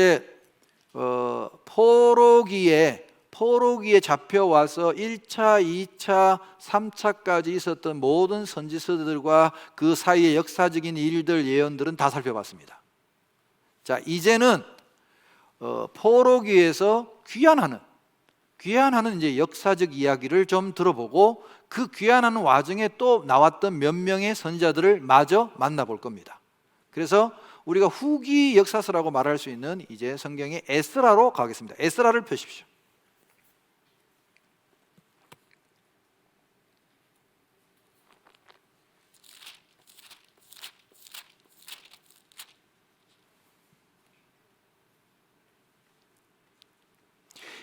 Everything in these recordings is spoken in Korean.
이제 포로기에 잡혀와서 1차, 2차, 3차까지 있었던 모든 선지서들과 그 사이의 역사적인 일들, 예언들은 다 살펴봤습니다. 자, 이제는 포로기에서 귀환하는 이제 역사적 이야기를 좀 들어보고 그 귀환하는 와중에 또 나왔던 몇 명의 선지자들을 마저 만나볼 겁니다. 그래서 우리가 후기 역사서라고 말할 수 있는 이제 성경의 에스라로 가겠습니다. 에스라를 펴십시오.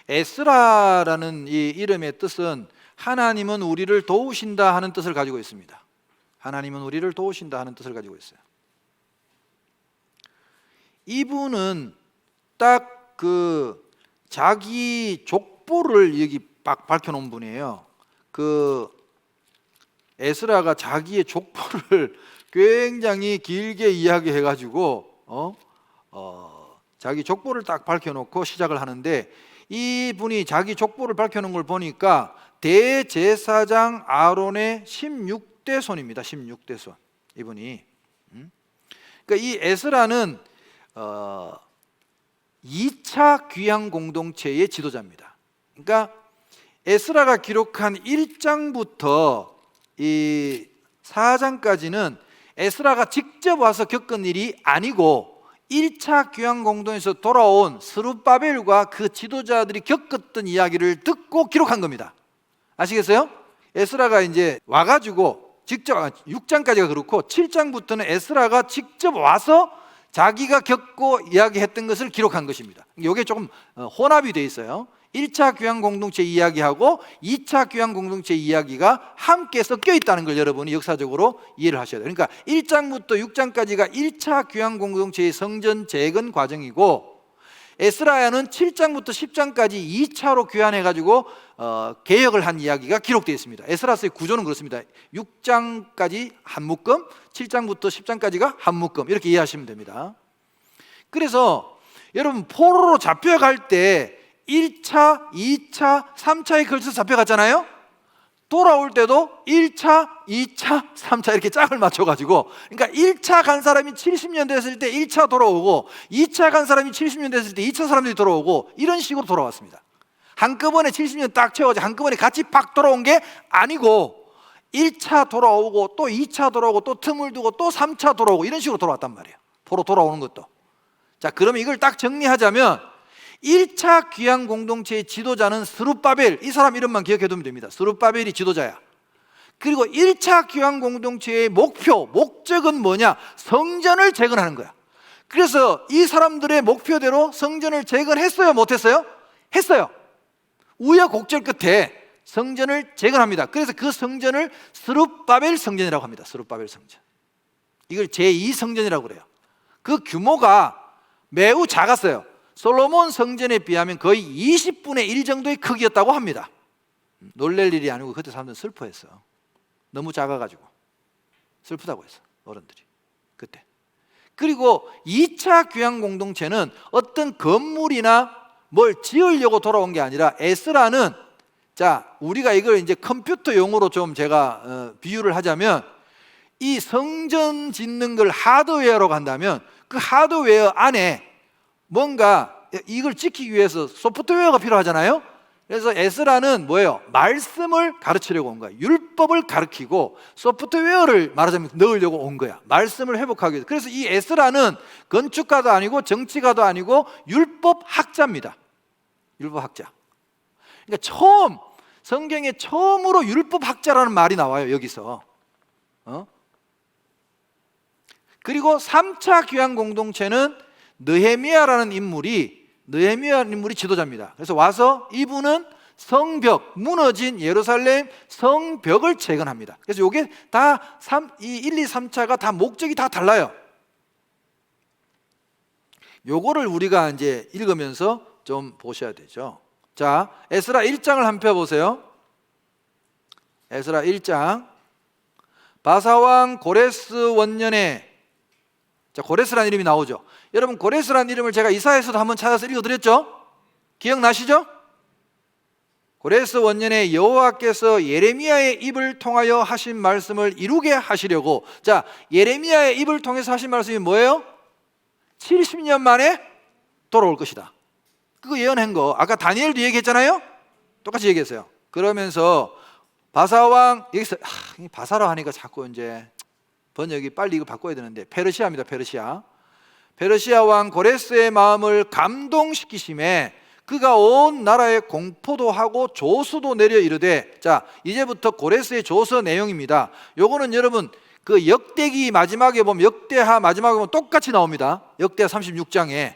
에스라라는 이 이름의 뜻은 하나님은 우리를 도우신다 하는 뜻을 가지고 있습니다. 하나님은 우리를 도우신다 하는 뜻을 가지고 있어요. 이분은 딱 그 자기 족보를 여기 막 밝혀놓은 분이에요. 그 에스라가 자기의 족보를 굉장히 길게 이야기해가지고 자기 족보를 딱 밝혀놓고 시작을 하는데, 이분이 자기 족보를 밝혀놓은 걸 보니까 대제사장 아론의 16대 손입니다. 16대 손 이분이. 그러니까 이 에스라는 2차 귀향 공동체의 지도자입니다. 그러니까 에스라가 기록한 1장부터 이 4장까지는 에스라가 직접 와서 겪은 일이 아니고 1차 귀향 공동에서 돌아온 스룹바벨과 그 지도자들이 겪었던 이야기를 듣고 기록한 겁니다. 아시겠어요? 에스라가 이제 와가지고 직접 6장까지가 그렇고 7장부터는 에스라가 직접 와서 자기가 겪고 이야기했던 것을 기록한 것입니다. 이게 조금 혼합이 돼 있어요. 1차 귀환 공동체 이야기하고 2차 귀환 공동체 이야기가 함께 섞여 있다는 걸 여러분이 역사적으로 이해를 하셔야 돼요. 그러니까 1장부터 6장까지가 1차 귀환 공동체의 성전 재건 과정이고, 에스라야는 7장부터 10장까지 2차로 귀환해가지고 개혁을 한 이야기가 기록되어 있습니다. 에스라서의 구조는 그렇습니다. 6장까지 한 묶음, 7장부터 10장까지가 한 묶음, 이렇게 이해하시면 됩니다. 그래서 여러분 포로로 잡혀갈 때 1차, 2차, 3차에 걸쳐서 잡혀갔잖아요. 돌아올 때도 1차, 2차, 3차 이렇게 짝을 맞춰가지고, 그러니까 1차 간 사람이 70년 됐을 때 1차 돌아오고, 2차 간 사람이 70년 됐을 때 2차 사람들이 돌아오고, 이런 식으로 돌아왔습니다. 한꺼번에 70년 딱 채워가지고 한꺼번에 같이 팍 돌아온 게 아니고 1차 돌아오고 또 2차 돌아오고 또 틈을 두고 또 3차 돌아오고, 이런 식으로 돌아왔단 말이에요. 포로 돌아오는 것도. 자, 그러면 이걸 딱 정리하자면 1차 귀환 공동체의 지도자는 스룹바벨, 이 사람 이름만 기억해두면 됩니다. 스룹바벨이 지도자야. 그리고 1차 귀환 공동체의 목적은 뭐냐? 성전을 재건하는 거야. 그래서 이 사람들의 목표대로 성전을 재건했어요? 못했어요? 했어요. 우여곡절 끝에 성전을 재건합니다. 그래서 그 성전을 스룹바벨 성전이라고 합니다. 스룹바벨 성전. 이걸 제2성전이라고 그래요. 그 규모가 매우 작았어요. 솔로몬 성전에 비하면 거의 20분의 1 정도의 크기였다고 합니다. 놀랄 일이 아니고 그때 사람들은 슬퍼했어. 너무 작아가지고 슬프다고 했어, 어른들이 그때. 그리고 2차 귀환 공동체는 어떤 건물이나 뭘 지으려고 돌아온 게 아니라, 에스라는, 자, 우리가 이걸 이제 컴퓨터 용어로 좀 제가 비유를 하자면, 이 성전 짓는 걸 하드웨어로 간다면 그 하드웨어 안에 뭔가 이걸 지키기 위해서 소프트웨어가 필요하잖아요. 그래서 에스라는 뭐예요? 말씀을 가르치려고 온 거야. 율법을 가르치고 소프트웨어를 말하자면 넣으려고 온 거야. 말씀을 회복하기 위해서. 그래서 이 에스라는 건축가도 아니고 정치가도 아니고 율법학자입니다. 율법학자. 그러니까 성경에 처음으로 율법학자라는 말이 나와요, 여기서. 그리고 3차 귀환 공동체는 느헤미야라는 인물이 지도자입니다. 그래서 와서 이분은 성벽, 무너진 예루살렘 성벽을 재건합니다. 그래서 이게 다 1, 2, 3차가 다 목적이 다 달라요. 요거를 우리가 이제 읽으면서 좀 보셔야 되죠. 자, 에스라 1장을 한번 펴보세요. 에스라 1장. 바사왕 고레스 원년에, 자, 고레스라는 이름이 나오죠. 여러분, 고레스라는 이름을 제가 이사야에서도 한번 찾아서 읽어드렸죠? 기억나시죠? 고레스 원년에 여호와께서 예레미야의 입을 통하여 하신 말씀을 이루게 하시려고. 자, 예레미야의 입을 통해서 하신 말씀이 뭐예요? 70년 만에 돌아올 것이다. 그거 예언한 거 아까 다니엘도 얘기했잖아요. 똑같이 얘기했어요. 그러면서 바사왕, 여기서 바사라 하니까 자꾸 이제 번역이 빨리 이거 바꿔야 되는데, 페르시아입니다. 페르시아 왕 고레스의 마음을 감동시키심에 그가 온 나라에 공포도 하고 조서도 내려 이르되. 자, 이제부터 고레스의 조서 내용입니다. 요거는 여러분 그 역대기 마지막에 보면, 역대하 마지막에 보면 똑같이 나옵니다. 역대하 36장에.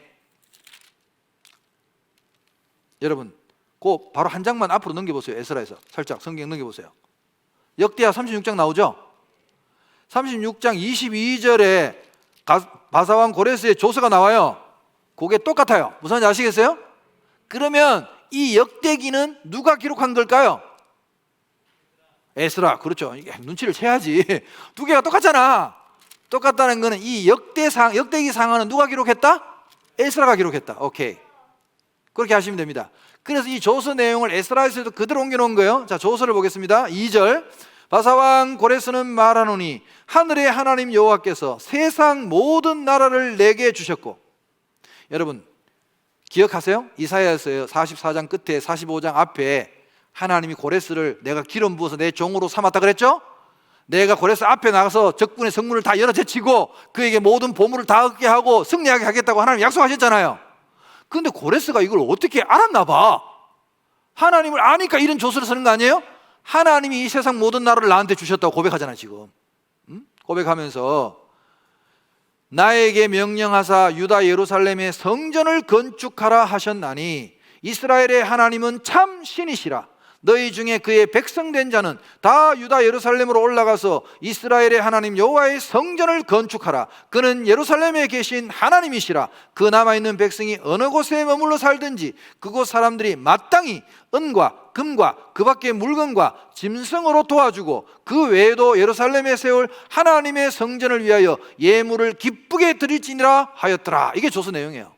여러분 그 바로 한 장만 앞으로 넘겨보세요. 에스라에서 살짝 성경 넘겨보세요. 역대하 36장 나오죠? 36장 22절에 바사왕 고레스의 조서가 나와요. 그게 똑같아요. 무슨 말인지 아시겠어요? 그러면 이 역대기는 누가 기록한 걸까요? 에스라. 그렇죠. 눈치를 채야지. 두 개가 똑같잖아. 똑같다는 거는 이 역대기 상하는 누가 기록했다? 에스라가 기록했다. 오케이. 그렇게 하시면 됩니다. 그래서 이 조서 내용을 에스라에서도 그대로 옮겨놓은 거예요. 자, 조서를 보겠습니다. 2절. 바사왕 고레스는 말하노니 하늘의 하나님 여호와께서 세상 모든 나라를 내게 주셨고. 여러분 기억하세요? 이사야서 44장 끝에 45장 앞에 하나님이 고레스를 내가 기름 부어서 내 종으로 삼았다 그랬죠? 내가 고레스 앞에 나가서 적군의 성문을 다 열어 제치고 그에게 모든 보물을 다 얻게 하고 승리하게 하겠다고 하나님 약속하셨잖아요. 근데 고레스가 이걸 어떻게 알았나 봐. 하나님을 아니까 이런 조서를 쓰는 거 아니에요? 하나님이 이 세상 모든 나라를 나한테 주셨다고 고백하잖아요 지금. 고백하면서 나에게 명령하사 유다 예루살렘에 성전을 건축하라 하셨나니 이스라엘의 하나님은 참 신이시라. 너희 중에 그의 백성된 자는 다 유다 예루살렘으로 올라가서 이스라엘의 하나님 여호와의 성전을 건축하라. 그는 예루살렘에 계신 하나님이시라. 그 남아있는 백성이 어느 곳에 머물러 살든지 그곳 사람들이 마땅히 은과 금과 그 밖의 물건과 짐승으로 도와주고 그 외에도 예루살렘에 세울 하나님의 성전을 위하여 예물을 기쁘게 드릴지니라 하였더라. 이게 조서 내용이에요.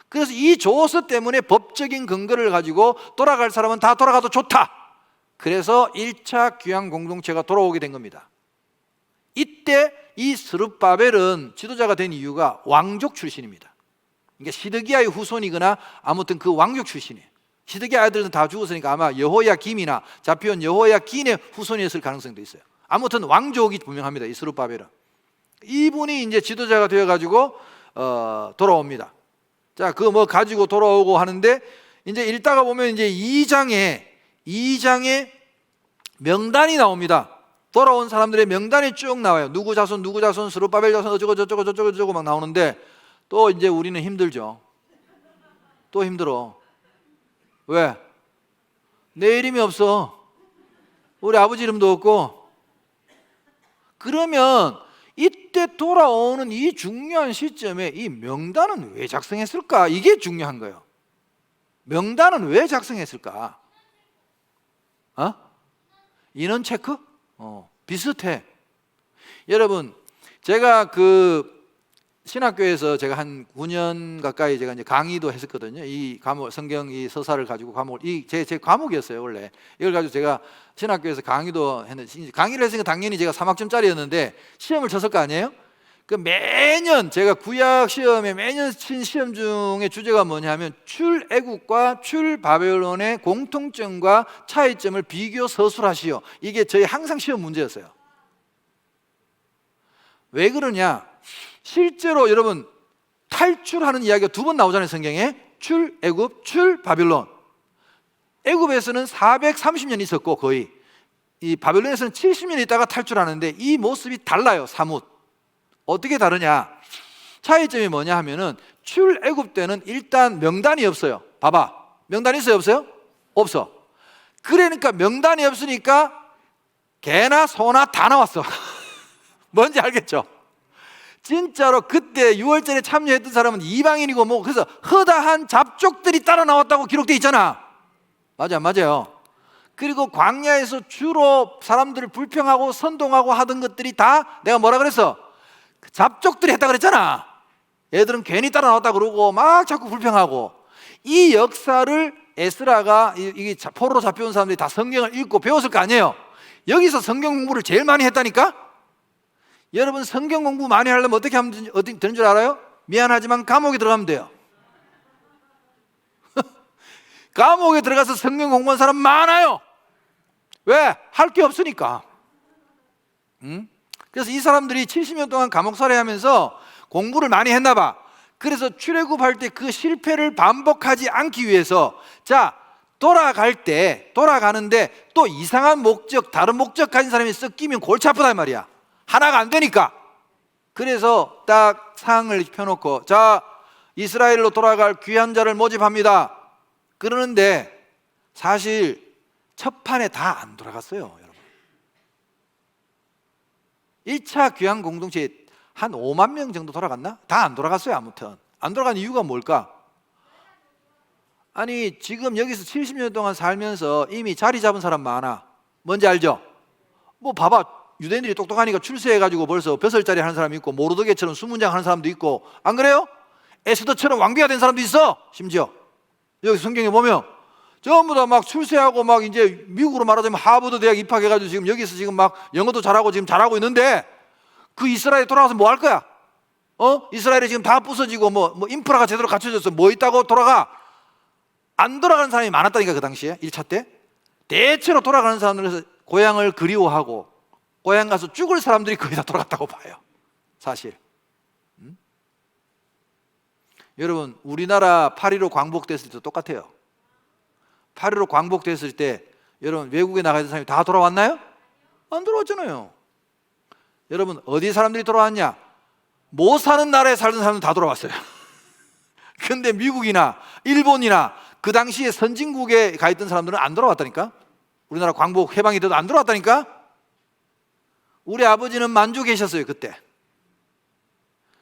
그래서 이 조서 때문에 법적인 근거를 가지고 돌아갈 사람은 다 돌아가도 좋다. 그래서 1차 귀환 공동체가 돌아오게 된 겁니다. 이때 이 스룹바벨은 지도자가 된 이유가 왕족 출신입니다. 그러니까 시드기야의 후손이거나 아무튼 그 왕족 출신이에요. 시드기야 아들은 다 죽었으니까 아마 여호야김이나 잡혀온 여호야긴의 후손이었을 가능성도 있어요. 아무튼 왕족이 분명합니다. 이 스룹바벨은. 이분이 이제 지도자가 되어가지고 돌아옵니다. 자, 그거 뭐 가지고 돌아오고 하는데 이제 읽다가 보면 이제 2장에 명단이 나옵니다. 돌아온 사람들의 명단이 쭉 나와요. 누구 자손 스룹바벨 자손 어쩌고 막 나오는데 또 이제 우리는 힘들죠. 또 힘들어. 왜? 내 이름이 없어. 우리 아버지 이름도 없고. 그러면 이때 돌아오는 이 중요한 시점에 이 명단은 왜 작성했을까? 이게 중요한 거예요. 명단은 왜 작성했을까? 인원 체크? 비슷해. 여러분, 제가 그 신학교에서 제가 한 9년 가까이 제가 이제 강의도 했었거든요. 이 과목, 성경 이 서사를 가지고 과목을, 제 과목이었어요, 원래. 이걸 가지고 제가 신학교에서 강의도 했는데, 강의를 했으니까 당연히 제가 3학점짜리였는데 시험을 쳤을 거 아니에요? 그 매년 제가 구약 시험에 매년 친 시험 중에 주제가 뭐냐면 출애굽과 출바벨론의 공통점과 차이점을 비교 서술하시오. 이게 저희 항상 시험 문제였어요. 왜 그러냐? 실제로 여러분 탈출하는 이야기가 2번 나오잖아요, 성경에. 출애굽, 출바벨론. 애굽에서는 430년 있었고 거의 이 바벨론에서는 70년 있다가 탈출하는데 이 모습이 달라요, 사뭇. 어떻게 다르냐? 차이점이 뭐냐 하면은 출애굽 때는 일단 명단이 없어요. 봐봐, 명단 있어요, 없어요? 없어. 그러니까 명단이 없으니까 개나 소나 다 나왔어. 뭔지 알겠죠? 진짜로 그때 6월절에 참여했던 사람은 이방인이고 뭐 그래서 허다한 잡족들이 따라 나왔다고 기록되어 있잖아. 맞아요. 그리고 광야에서 주로 사람들을 불평하고 선동하고 하던 것들이 다 내가 뭐라 그랬어? 잡족들이 했다 그랬잖아. 애들은 괜히 따라 나왔다 그러고 막 자꾸 불평하고. 이 역사를 에스라가 이게 포로로 잡혀온 사람들이 다 성경을 읽고 배웠을 거 아니에요. 여기서 성경 공부를 제일 많이 했다니까. 여러분 성경 공부 많이 하려면 어떻게 하면 되는 줄 알아요? 미안하지만 감옥에 들어가면 돼요. 감옥에 들어가서 성경 공부한 사람 많아요. 왜? 할 게 없으니까. 그래서 이 사람들이 70년 동안 감옥살이 하면서 공부를 많이 했나 봐. 그래서 출애굽할 때 그 실패를 반복하지 않기 위해서 자 돌아가는데 또 이상한 목적, 다른 목적 가진 사람이 섞이면 골치 아프단 말이야. 하나가 안 되니까. 그래서 딱 상을 펴놓고 자 이스라엘로 돌아갈 귀한 자를 모집합니다. 그러는데 사실 첫 판에 다 안 돌아갔어요, 여러분. 1차 귀한 공동체에 한 5만 명 정도 돌아갔나? 다 안 돌아갔어요. 아무튼 안 돌아간 이유가 뭘까? 아니 지금 여기서 70년 동안 살면서 이미 자리 잡은 사람 많아. 뭔지 알죠? 뭐 봐봐, 유대인들이 똑똑하니까 출세해가지고 벌써 벼슬자리 하는 사람이 있고 모르드게처럼 수문장 하는 사람도 있고, 안 그래요? 에스더처럼 왕비가 된 사람도 있어. 심지어 여기 성경에 보면 전부 다 막 출세하고 막 이제 미국으로 말하자면 하버드 대학 입학해가지고 지금 여기서 지금 막 영어도 잘하고 지금 잘하고 있는데 그 이스라엘에 돌아가서 뭐 할 거야? 이스라엘이 지금 다 부서지고 뭐 인프라가 제대로 갖춰졌어. 뭐 있다고 돌아가? 안 돌아가는 사람이 많았다니까. 그 당시에 1차 때 대체로 돌아가는 사람들에서 고향을 그리워하고 고향 가서 죽을 사람들이 거의 다 돌아갔다고 봐요, 사실. 여러분 우리나라 8.15 광복됐을 때도 똑같아요. 8.15 광복됐을 때 여러분 외국에 나가 있는 사람이 다 돌아왔나요? 안 돌아왔잖아요. 여러분 어디 사람들이 돌아왔냐? 못 사는 나라에 살던 사람들 다 돌아왔어요. 근데 미국이나 일본이나 그 당시에 선진국에 가 있던 사람들은 안 돌아왔다니까. 우리나라 광복 해방이 돼도 안 돌아왔다니까. 우리 아버지는 만주 계셨어요. 그때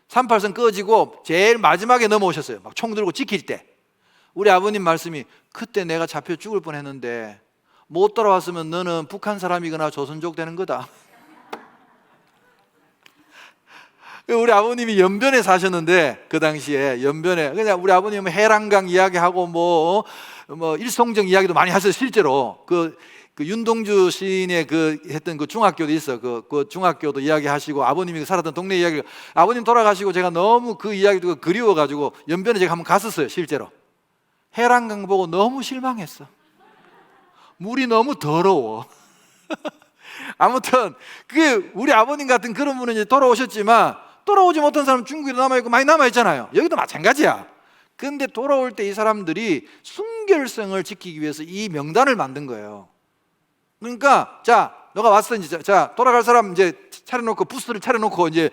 38선 꺼지고 제일 마지막에 넘어오셨어요. 막 총 들고 지킬 때. 우리 아버님 말씀이 그때 내가 잡혀 죽을 뻔했는데 못 돌아왔으면 너는 북한 사람이거나 조선족 되는 거다. 우리 아버님이 연변에 사셨는데 그 당시에 연변에 그냥 우리 아버님은 해랑강 이야기하고 뭐 일송정 이야기도 많이 하셨어요. 실제로 그 윤동주 시인의 그 했던 그 중학교도 있어. 그 중학교도 이야기하시고 아버님이 살았던 동네 이야기. 아버님 돌아가시고 제가 너무 그 이야기도 그리워가지고 연변에 제가 한번 갔었어요. 실제로 해랑강 보고 너무 실망했어. 물이 너무 더러워. 아무튼 그 우리 아버님 같은 그런 분은 이제 돌아오셨지만 돌아오지 못한 사람 중국에도 남아있고 많이 남아있잖아요. 여기도 마찬가지야. 근데 돌아올 때 이 사람들이 순결성을 지키기 위해서 이 명단을 만든 거예요. 그러니까 자 너가 왔어 이제 자 돌아갈 사람 이제 차려놓고 부스를 차려놓고 이제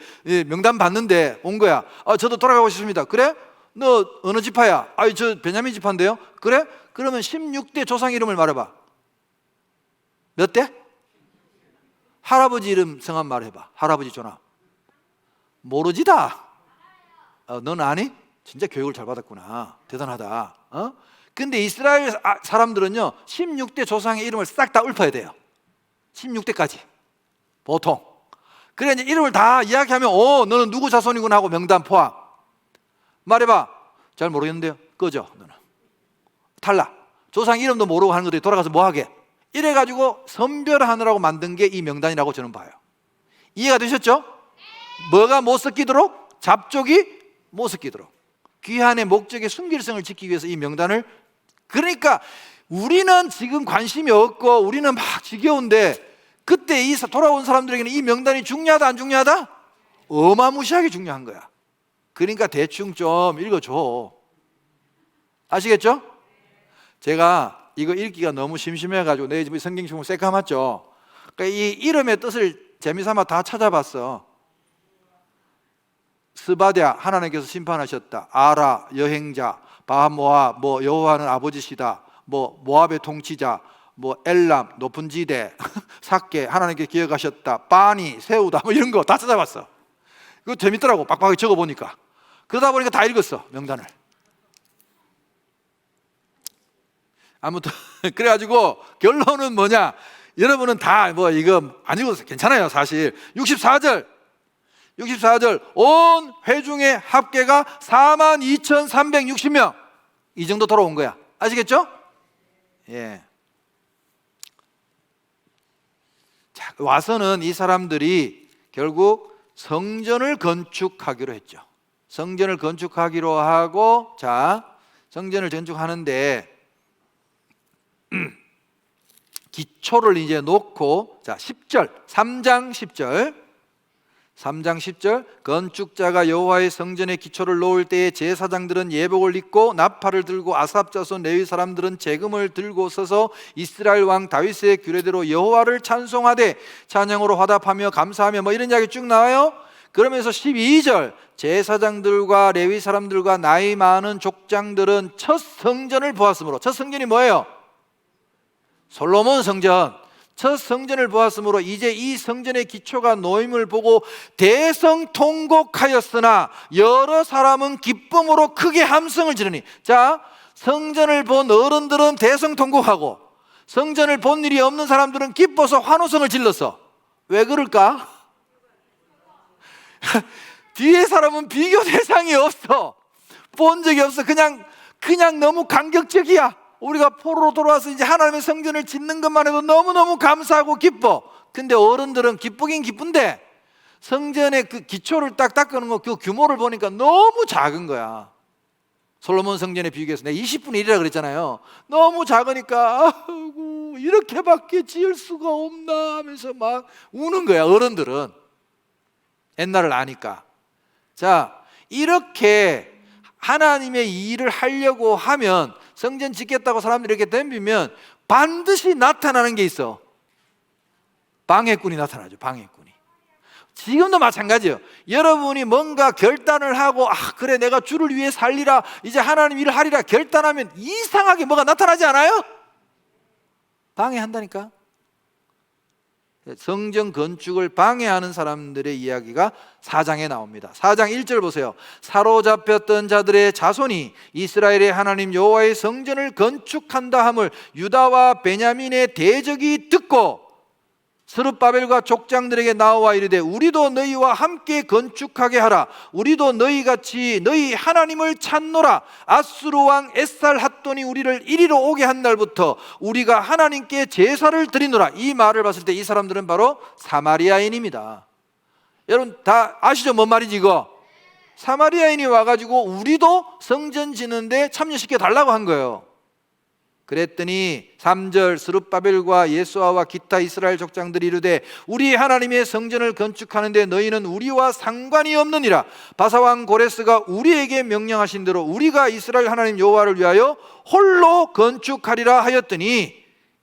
명단 받는데 온 거야. 저도 돌아가고 싶습니다. 그래? 너 어느 지파야? 저 베냐민 지파인데요. 그래? 그러면 16대 조상 이름을 말해봐. 몇 대? 할아버지 이름 성함 말해봐. 할아버지 전화. 모르지다. 넌 아니? 진짜 교육을 잘 받았구나. 대단하다. 근데 이스라엘 사람들은요 16대 조상의 이름을 싹 다 읊어야 돼요. 16대까지 보통. 그래 이제 이름을 다 이야기하면 너는 누구 자손이구나 하고 명단 포함. 말해봐. 잘 모르겠는데요. 꺼져 너는. 탈락. 조상 이름도 모르고 하는 것들이 돌아가서 뭐 하게? 이래가지고 선별하느라고 만든 게 이 명단이라고 저는 봐요. 이해가 되셨죠? 뭐가 못 섞이도록? 잡족이 못 섞이도록. 귀한의 목적의 순결성을 지키기 위해서 이 명단을. 그러니까 우리는 지금 관심이 없고 우리는 막 지겨운데 그때 이 돌아온 사람들에게는 이 명단이 중요하다 안 중요하다? 어마무시하게 중요한 거야. 그러니까 대충 좀 읽어줘. 아시겠죠? 제가 이거 읽기가 너무 심심해가지고 내 집에 성경 책을 새까맣죠. 그러니까 이 이름의 뜻을 재미삼아 다 찾아봤어. 스바랴 하나님께서 심판하셨다. 아라 여행자, 바모아 뭐 여호와는 아버지시다. 뭐 모압의 통치자, 뭐 엘람 높은 지대, 삭개 하나님께 기억하셨다. 바니 세우다 뭐 이런 거 다 찾아봤어. 그거 재밌더라고. 빡빡하게 적어보니까. 그러다 보니까 다 읽었어 명단을. 아무튼 그래가지고 결론은 뭐냐? 여러분은 다 뭐 이거 안 읽어도 괜찮아요. 사실 64절 64절 온 회중의 합계가 42,360명. 이 정도 돌아온 거야. 아시겠죠? 예. 자, 와서는 이 사람들이 결국 성전을 건축하기로 했죠. 성전을 건축하기로 하고, 자, 성전을 건축하는데 기초를 이제 놓고, 자, 10절, 3장 10절 건축자가 여호와의 성전의 기초를 놓을 때에 제사장들은 예복을 입고 나팔을 들고 아삽 자손 레위 사람들은 재금을 들고 서서 이스라엘 왕 다윗의 규례대로 여호와를 찬송하되 찬양으로 화답하며 감사하며 뭐 이런 이야기 쭉 나와요. 그러면서 12절 제사장들과 레위 사람들과 나이 많은 족장들은 첫 성전을 보았으므로, 첫 성전이 뭐예요? 솔로몬 성전. 첫 성전을 보았으므로 이제 이 성전의 기초가 놓임을 보고 대성통곡하였으나 여러 사람은 기쁨으로 크게 함성을 지르니. 자, 성전을 본 어른들은 대성통곡하고 성전을 본 일이 없는 사람들은 기뻐서 환호성을 질렀어. 왜 그럴까? 뒤에 사람은 비교 대상이 없어. 본 적이 없어. 그냥 너무 감격적이야. 우리가 포로로 돌아와서 이제 하나님의 성전을 짓는 것만 해도 너무너무 감사하고 기뻐. 근데 어른들은 기쁘긴 기쁜데 성전의 그 기초를 딱 닦는 거, 그 규모를 보니까 너무 작은 거야. 솔로몬 성전에 비교해서 내가 20분의 1이라 그랬잖아요. 너무 작으니까 아이고 이렇게밖에 지을 수가 없나 하면서 막 우는 거야. 어른들은 옛날을 아니까. 자, 이렇게 하나님의 일을 하려고 하면, 성전 짓겠다고 사람들이 이렇게 덤비면 반드시 나타나는 게 있어. 방해꾼이 나타나죠. 방해꾼이. 지금도 마찬가지예요. 여러분이 뭔가 결단을 하고 그래 내가 주를 위해 살리라, 이제 하나님 일을 하리라 결단하면 이상하게 뭐가 나타나지 않아요? 방해한다니까. 성전 건축을 방해하는 사람들의 이야기가 4장에 나옵니다. 4장 1절 보세요. 사로잡혔던 자들의 자손이 이스라엘의 하나님 여호와의 성전을 건축한다 함을 유다와 베냐민의 대적이 듣고 스룹바벨과 족장들에게 나와 이르되 우리도 너희와 함께 건축하게 하라. 우리도 너희같이 너희 하나님을 찾노라. 아수르 왕 에살핫돈이 우리를 이리로 오게 한 날부터 우리가 하나님께 제사를 드리노라. 이 말을 봤을 때 이 사람들은 바로 사마리아인입니다. 여러분 다 아시죠? 뭔 말인지 이거? 사마리아인이 와가지고 우리도 성전 짓는데 참여시켜 달라고 한 거예요. 그랬더니 3절 스룹바벨과 예수아와 기타 이스라엘 족장들이 이르되 우리 하나님의 성전을 건축하는데 너희는 우리와 상관이 없느니라. 바사왕 고레스가 우리에게 명령하신 대로 우리가 이스라엘 하나님 여호와를 위하여 홀로 건축하리라 하였더니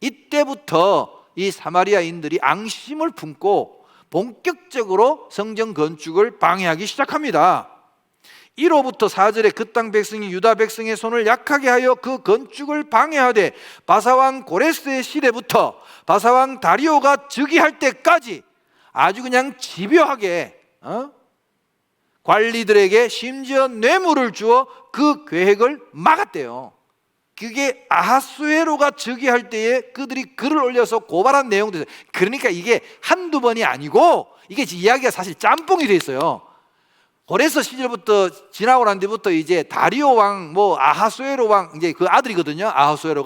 이때부터 이 사마리아인들이 앙심을 품고 본격적으로 성전 건축을 방해하기 시작합니다. 1호부터 4절에 그 땅 백성이 유다 백성의 손을 약하게 하여 그 건축을 방해하되 바사왕 고레스의 시대부터 바사왕 다리오가 즉위할 때까지 아주 그냥 집요하게 관리들에게 심지어 뇌물을 주어 그 계획을 막았대요. 그게 아하수에로가 즉위할 때에 그들이 글을 올려서 고발한 내용도 있어요. 그러니까 이게 한두 번이 아니고 이게 이야기가 사실 짬뽕이 돼 있어요. 고레스 시절부터 지나고 난 뒤부터 이제 다리오 왕, 아하수에로 왕, 이제 그 아들이거든요. 아하수에로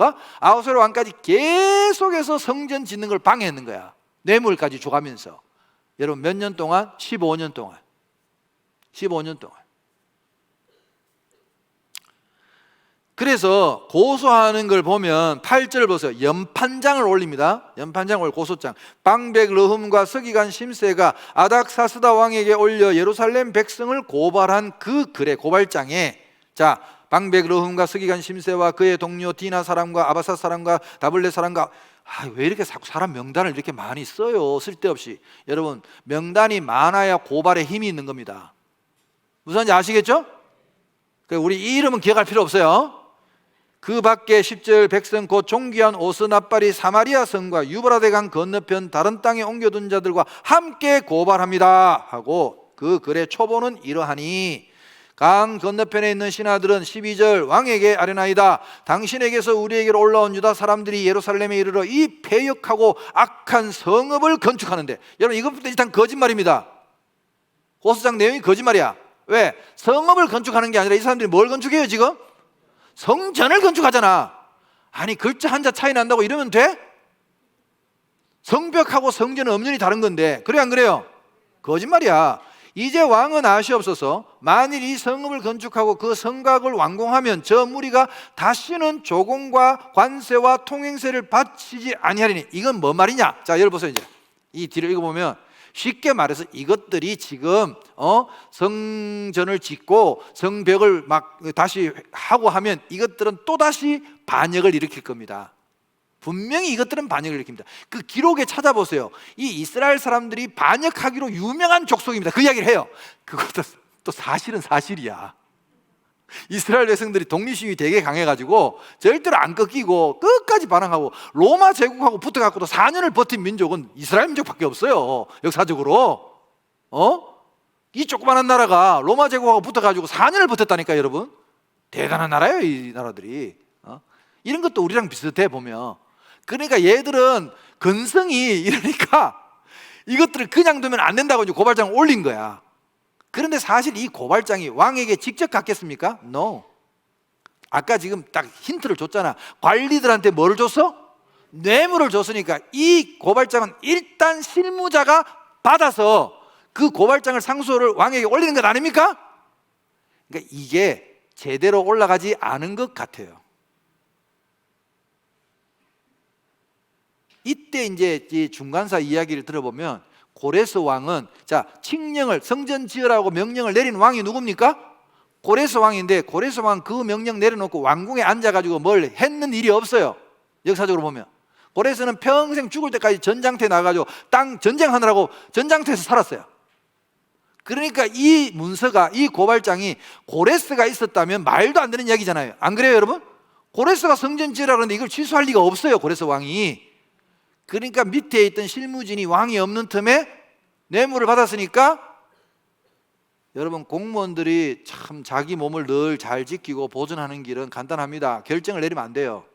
왕까지 계속해서 성전 짓는 걸 방해했는 거야. 뇌물까지 줘가면서. 여러분 몇 년 동안? 15년 동안. 그래서 고소하는 걸 보면 8절 보세요. 연판장을 올립니다. 연판장을 고소장. 방백 르흠과 서기관 심세가 아닥사스다 왕에게 올려 예루살렘 백성을 고발한 그 글의 고발장에, 자, 방백 르흠과 서기관 심세와 그의 동료 디나 사람과 아바사 사람과 다블레 사람과, 왜 이렇게 자꾸 사람 명단을 이렇게 많이 써요? 쓸데없이. 여러분 명단이 많아야 고발에 힘이 있는 겁니다. 무슨 말인지 아시겠죠? 우리 이 이름은 기억할 필요 없어요. 그 밖에 10절 백성 곧 종귀한 오스나발이 사마리아 성과 유브라데 강 건너편 다른 땅에 옮겨둔 자들과 함께 고발합니다 하고 그 글의 초본은 이러하니 강 건너편에 있는 신하들은 12절 왕에게 아뢰나이다. 당신에게서 우리에게로 올라온 유다 사람들이 예루살렘에 이르러 이 패역하고 악한 성읍을 건축하는데, 여러분 이것부터 일단 거짓말입니다. 고소장 내용이 거짓말이야. 왜? 성읍을 건축하는 게 아니라 이 사람들이 뭘 건축해요 지금? 성전을 건축하잖아. 아니 글자 한자 차이 난다고 이러면 돼? 성벽하고 성전은 엄연히 다른 건데 그래 안 그래요? 거짓말이야. 이제 왕은 아시옵소서 만일 이 성읍을 건축하고 그 성곽을 완공하면 저 무리가 다시는 조공과 관세와 통행세를 바치지 아니하리니. 이건 뭔 말이냐? 자, 여러분 보세요. 이제 이 뒤를 읽어보면 쉽게 말해서 이것들이 지금 성전을 짓고 성벽을 막 다시 하고 하면 이것들은 또다시 반역을 일으킬 겁니다. 분명히 이것들은 반역을 일으킵니다. 그 기록에 찾아보세요. 이 이스라엘 사람들이 반역하기로 유명한 족속입니다. 그 이야기를 해요. 그것도 또 사실은 사실이야. 이스라엘 백성들이 독립심이 되게 강해가지고 절대로 안 꺾이고 끝까지 반항하고 로마 제국하고 붙어갖고도 4년을 버틴 민족은 이스라엘 민족밖에 없어요. 역사적으로. 이 조그마한 나라가 로마 제국하고 붙어가지고 4년을 버텼다니까 여러분. 대단한 나라예요 이 나라들이. 이런 것도 우리랑 비슷해 보면. 그러니까 얘들은 근성이 이러니까 이것들을 그냥 두면 안 된다고 이제 고발장을 올린 거야. 그런데 사실 이 고발장이 왕에게 직접 갔겠습니까? No. 아까 지금 딱 힌트를 줬잖아. 관리들한테 뭐를 줬어? 뇌물을 줬으니까 이 고발장은 일단 실무자가 받아서 그 고발장을 상소를 왕에게 올리는 것 아닙니까? 그러니까 이게 제대로 올라가지 않은 것 같아요. 이때 이제 이 중간사 이야기를 들어보면 고레스 왕은 자 칙령을 성전 지으라고 명령을 내린 왕이 누굽니까? 고레스 왕인데 고레스 왕은 그 명령 내려놓고 왕궁에 앉아가지고 뭘 했는 일이 없어요. 역사적으로 보면 고레스는 평생 죽을 때까지 전장터에 나가가지고 땅 전쟁하느라고 전장터에서 살았어요. 그러니까 이 문서가 이 고발장이 고레스가 있었다면 말도 안 되는 이야기잖아요. 안 그래요 여러분? 고레스가 성전 지으라고 하는데 이걸 취소할 리가 없어요 고레스 왕이. 그러니까 밑에 있던 실무진이 왕이 없는 틈에 뇌물을 받았으니까 여러분 공무원들이 참 자기 몸을 늘 잘 지키고 보존하는 길은 간단합니다. 결정을 내리면 안 돼요.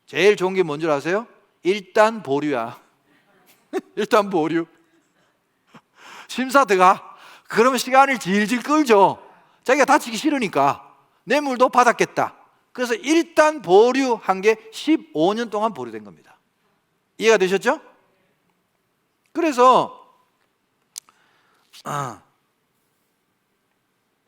제일 좋은 게 뭔지 아세요? 일단 보류야. 일단 보류. 심사 들어가. 그러면 시간을 질질 끌죠. 자기가 다치기 싫으니까. 뇌물도 받았겠다. 그래서 일단 보류한 게 15년 동안 보류된 겁니다. 이해가 되셨죠? 그래서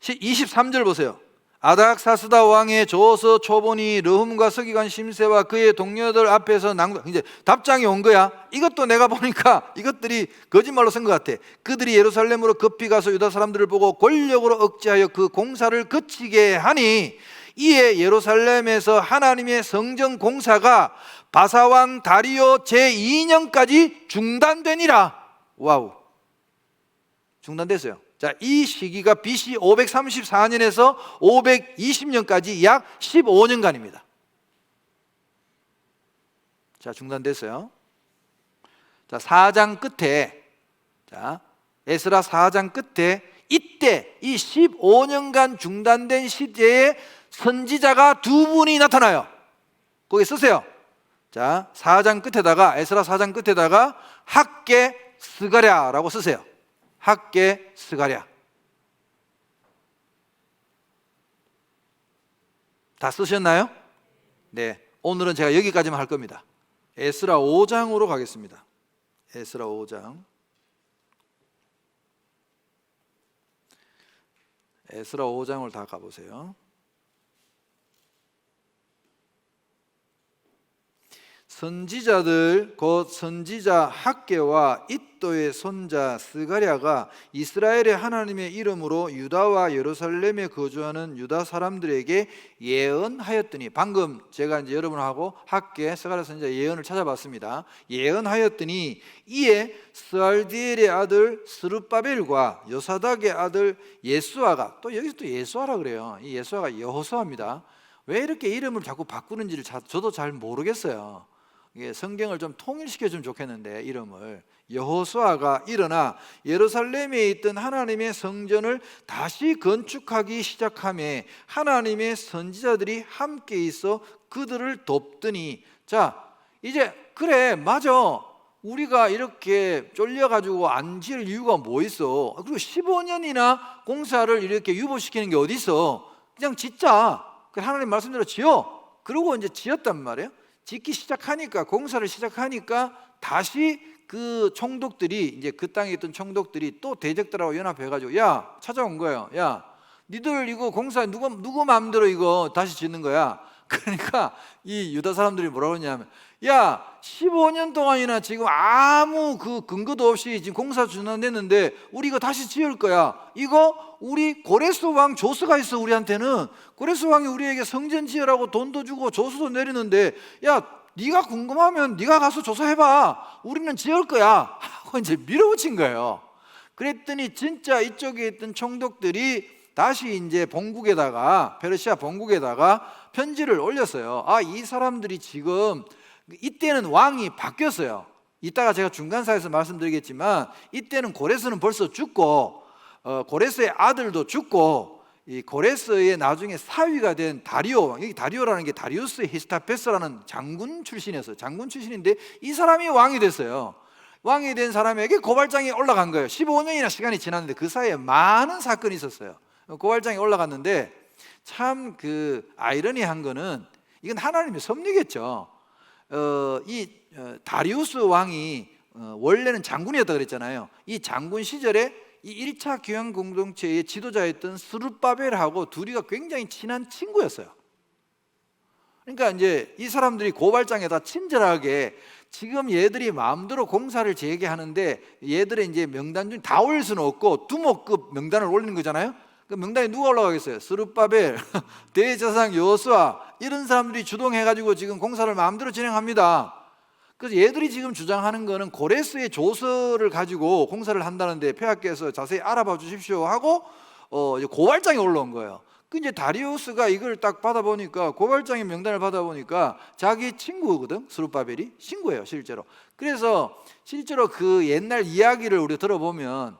23절 보세요. 아닥사스다 왕의 조서 초본이 르훔과 서기관 심세와 그의 동료들 앞에서 낭독. 이제 답장이 온 거야. 이것도 내가 보니까 이것들이 거짓말로 쓴 것 같아. 그들이 예루살렘으로 급히 가서 유다 사람들을 보고 권력으로 억제하여 그 공사를 그치게 하니 이에 예루살렘에서 하나님의 성전 공사가 바사왕 다리오 제2년까지 중단되니라. 와우. 중단됐어요. 자, 이 시기가 BC 534년에서 520년까지 약 15년간입니다. 자, 중단됐어요. 자, 4장 끝에 에스라 4장 끝에 이때 이 15년간 중단된 시대에 선지자가 두 분이 나타나요. 거기 쓰세요. 자, 4장 끝에다가 에스라 4장 끝에다가 학개 스가랴라고 쓰세요. 학개 스가랴. 다 쓰셨나요? 네. 오늘은 제가 여기까지만 할 겁니다. 에스라 5장으로 가겠습니다. 에스라 5장. 에스라 5장을 다 가보세요. 선지자들 곧 선지자 학개와 잇도의 손자 스가랴가 이스라엘의 하나님의 이름으로 유다와 예루살렘에 거주하는 유다 사람들에게 예언하였더니, 방금 제가 이제 여러분하고 학개 스가랴 선지자 예언을 찾아봤습니다. 예언하였더니 이에 스알디엘의 아들 스룹바벨과 요사닥의 아들 예수아가, 또 여기서 또 예수아라 그래요. 이 예수아가 여호수아입니다. 왜 이렇게 이름을 자꾸 바꾸는지를 저도 잘 모르겠어요. 성경을 좀 통일시켜주면 좋겠는데 이름을. 여호수아가 일어나 예루살렘에 있던 하나님의 성전을 다시 건축하기 시작하며 하나님의 선지자들이 함께 있어 그들을 돕더니, 자 이제 그래 맞아, 우리가 이렇게 쫄려가지고 안 지을 이유가 뭐 있어? 그리고 15년이나 공사를 이렇게 유보시키는 게 어디 있어? 그냥 짓자. 하나님 말씀대로 지어. 그러고 이제 지었단 말이에요. 짓기 시작하니까, 공사를 시작하니까 다시 그 총독들이, 이제 그 땅에 있던 총독들이 또 대적들하고 연합해가지고, 야, 찾아온 거예요. 야, 니들 이거 공사 누구 마음대로 이거 다시 짓는 거야? 그러니까 이 유다 사람들이 뭐라고 했냐면, 야, 15년 동안이나 지금 아무 그 근거도 없이 지금 공사 중단됐는데 우리 이거 다시 지을 거야. 이거 우리 고레스 왕 조스가 있어. 우리한테는 고레스 왕이 우리에게 성전 지으라고 돈도 주고 조서도 내리는데, 야, 네가 궁금하면 네가 가서 조사해봐. 우리는 지을 거야 하고 이제 밀어붙인 거예요. 그랬더니 진짜 이쪽에 있던 총독들이 다시 이제 본국에다가, 페르시아 본국에다가 편지를 올렸어요. 아, 이 사람들이 지금, 이때는 왕이 바뀌었어요. 이따가 제가 중간사에서 말씀드리겠지만, 이때는 고레스는 벌써 죽고, 고레스의 아들도 죽고, 이 고레스의 나중에 사위가 된 다리오, 여기 다리오라는 게 다리우스 히스타페스라는 장군 출신이었어요. 장군 출신인데 이 사람이 왕이 됐어요. 왕이 된 사람에게 고발장이 올라간 거예요. 15년이나 시간이 지났는데 그 사이에 많은 사건이 있었어요. 고발장이 올라갔는데, 참 그 아이러니한 거는, 이건 하나님의 섭리겠죠. 다리우스 왕이 원래는 장군이었다 그랬잖아요. 이 장군 시절에 이 1차 교양 공동체의 지도자였던 스룹바벨하고 둘이가 굉장히 친한 친구였어요. 그러니까 이제 이 사람들이 고발장에다 친절하게, 지금 얘들이 마음대로 공사를 재개하는데 얘들의 이제 명단 중 다 올릴 수는 없고 두목급 명단을 올리는 거잖아요. 그 명단에 누가 올라가겠어요? 스룹바벨, 대제사장 여호수아, 이런 사람들이 주동해가지고 지금 공사를 마음대로 진행합니다. 그래서 얘들이 지금 주장하는 거는 고레스의 조서를 가지고 공사를 한다는데 폐하께서 자세히 알아봐 주십시오 하고 고발장이 올라온 거예요. 그 이제 다리우스가 이걸 딱 받아보니까, 고발장의 명단을 받아보니까 자기 친구거든, 스룹바벨이 친구예요 실제로. 그래서 실제로 그 옛날 이야기를 우리 들어보면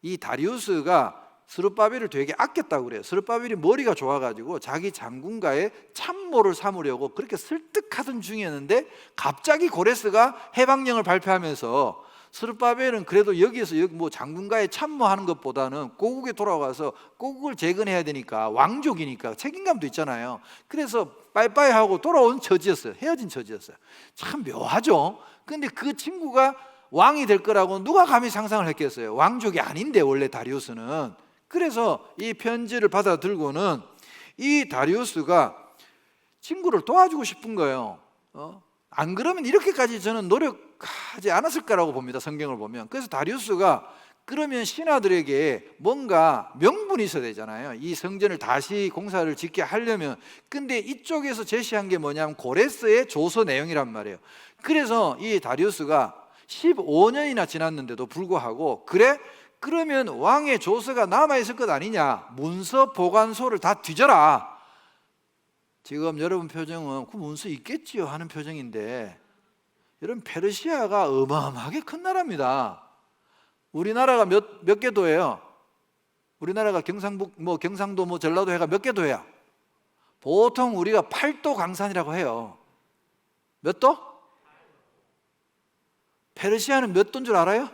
이 다리우스가 스룹바벨을 되게 아꼈다고 그래요. 스룹바벨이 머리가 좋아가지고 자기 장군과의 참모를 삼으려고 그렇게 설득하던 중이었는데, 갑자기 고레스가 해방령을 발표하면서 스룹바벨은 그래도 여기에서 뭐 장군과의 참모하는 것보다는 고국에 돌아가서 고국을 재건해야 되니까, 왕족이니까 책임감도 있잖아요. 그래서 빠이빠이 하고 돌아온 처지였어요. 헤어진 처지였어요. 참 묘하죠. 근데 그 친구가 왕이 될 거라고 누가 감히 상상을 했겠어요. 왕족이 아닌데 원래 다리우스는. 그래서 이 편지를 받아 들고는 이 다리우스가 친구를 도와주고 싶은 거예요. 안 그러면 이렇게까지 저는 노력하지 않았을 거라고 봅니다, 성경을 보면. 그래서 다리우스가, 그러면 신하들에게 뭔가 명분이 있어야 되잖아요. 이 성전을 다시 공사를 짓게 하려면. 근데 이쪽에서 제시한 게 뭐냐면 고레스의 조서 내용이란 말이에요. 그래서 이 다리우스가 15년이나 지났는데도 불구하고, 그래? 그러면 왕의 조서가 남아있을 것 아니냐, 문서 보관소를 다 뒤져라. 지금 여러분 표정은 그 문서 있겠지요 하는 표정인데, 여러분 페르시아가 어마어마하게 큰 나라입니다. 우리나라가 몇 개 도예요? 우리나라가 경상북 경상도 전라도 해가 몇 개 도야? 보통 우리가 8도 강산이라고 해요. 몇 도? 페르시아는 몇 도인 줄 알아요?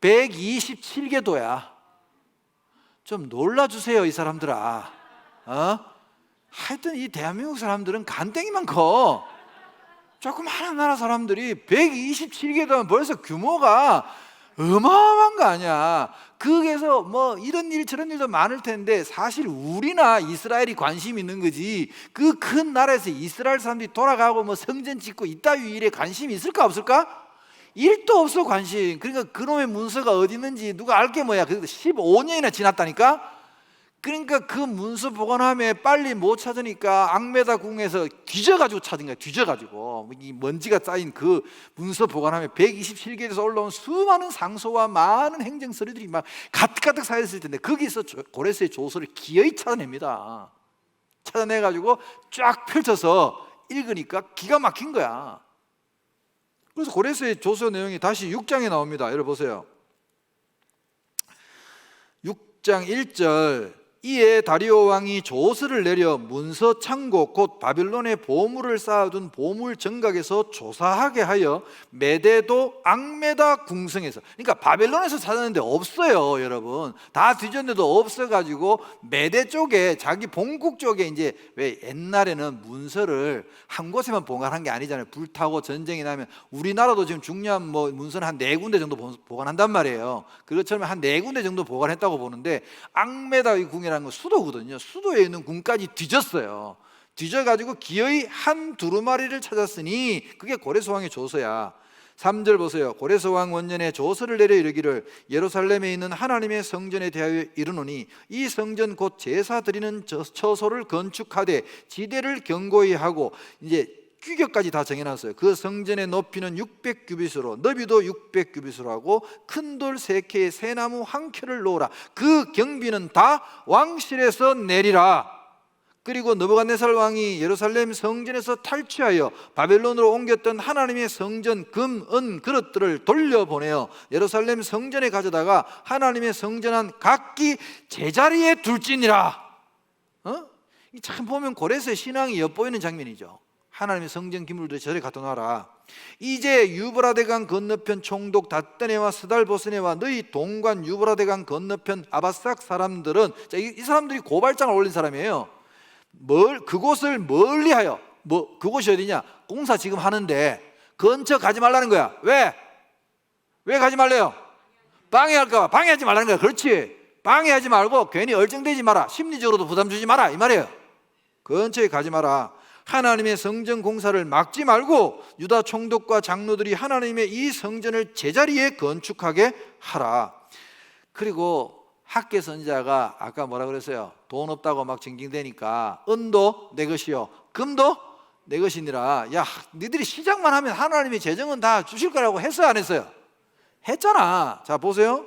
127개 도야. 좀 놀라주세요 이 사람들아. 하여튼 이 대한민국 사람들은 간땡이만 커. 조그마한 나라 사람들이 127개 도면 벌써 규모가 어마어마한 거 아니야. 거기에서 뭐 이런 일 저런 일도 많을 텐데, 사실 우리나 이스라엘이 관심 있는 거지, 그 큰 나라에서 이스라엘 사람들이 돌아가고 뭐 성전 짓고 이따위 일에 관심이 있을까 없을까? 1도 없어 관심. 그러니까 그놈의 문서가 어디 있는지 누가 알게 뭐야. 그래도 15년이나 지났다니까. 그러니까 그 문서 보관함에 빨리 못 찾으니까 앙메다 궁에서 뒤져가지고 찾은 거야. 뒤져가지고 이 먼지가 쌓인 그 문서 보관함에 127개에서 올라온 수많은 상소와 많은 행정서류들이 막 가득가득 쌓였을 텐데, 거기서 고레스의 조서를 기어이 찾아냅니다. 찾아내가지고 쫙 펼쳐서 읽으니까 기가 막힌 거야. 그래서 고레스의 조서 내용이 다시 6장에 나옵니다. 여러분 보세요. 6장 1절, 이에 다리오 왕이 조서를 내려 문서 창고 곧 바빌론에 보물을 쌓아둔 보물 정각에서 조사하게 하여 메대도 앙메다 궁성에서, 그러니까 바빌론에서 찾았는데 없어요. 여러분 다 뒤졌는데도 없어가지고 메대 쪽에, 자기 본국 쪽에, 이제 왜 옛날에는 문서를 한 곳에만 보관한 게 아니잖아요. 불타고 전쟁이 나면 우리나라도 지금 중요한 뭐 문서는 한 4군데 정도 보관한단 말이에요. 그것처럼 한 4군데 정도 보관했다고 보는데, 앙메다 궁이라는 건 수도거든요. 수도에 있는 궁까지 뒤졌어요. 뒤져가지고 기어이 한 두루마리를 찾았으니 그게 고레스 왕의 조서야. 3절 보세요. 고레스 왕 원년에 조서를 내려 이르기를 예루살렘에 있는 하나님의 성전에 대하여 이르노니 이 성전 곧 제사 드리는 처소를 건축하되 지대를 견고히 하고, 이제 규격까지 다 정해놨어요. 그 성전의 높이는 600규빗으로 너비도 600규빗으로 하고 큰 돌 3개에 새나무 한 켜를 놓으라. 그 경비는 다 왕실에서 내리라. 그리고 느부갓네살 왕이 예루살렘 성전에서 탈취하여 바벨론으로 옮겼던 하나님의 성전 금, 은 그릇들을 돌려보내어 예루살렘 성전에 가져다가 하나님의 성전 안 각기 제자리에 둘지니라. 참 보면 고레스의 신앙이 엿보이는 장면이죠. 하나님의 성전 기물들을 저리 갖다 놔라. 이제 유브라데강 건너편 총독 다떼네와 스달보스네와 너희 동관 유브라데강 건너편 아바삭 사람들은, 자, 이 사람들이 고발장을 올린 사람이에요. 그곳을 멀리하여, 그곳이 어디냐? 공사 지금 하는데 근처 가지 말라는 거야. 왜 가지 말래요? 방해할까 봐. 방해하지 말라는 거야. 그렇지. 방해하지 말고 괜히 얼쩡대지 마라. 심리적으로도 부담 주지 마라, 이 말이에요. 근처에 가지 마라. 하나님의 성전 공사를 막지 말고 유다 총독과 장로들이 하나님의 이 성전을 제자리에 건축하게 하라. 그리고 학개 선지자가 아까 뭐라 그랬어요? 돈 없다고 막 징징대니까 은도 내 것이요 금도 내 것이니라. 야, 니들이 시작만 하면 하나님이 재정은 다 주실 거라고 했어요, 안 했어요? 했잖아. 자 보세요.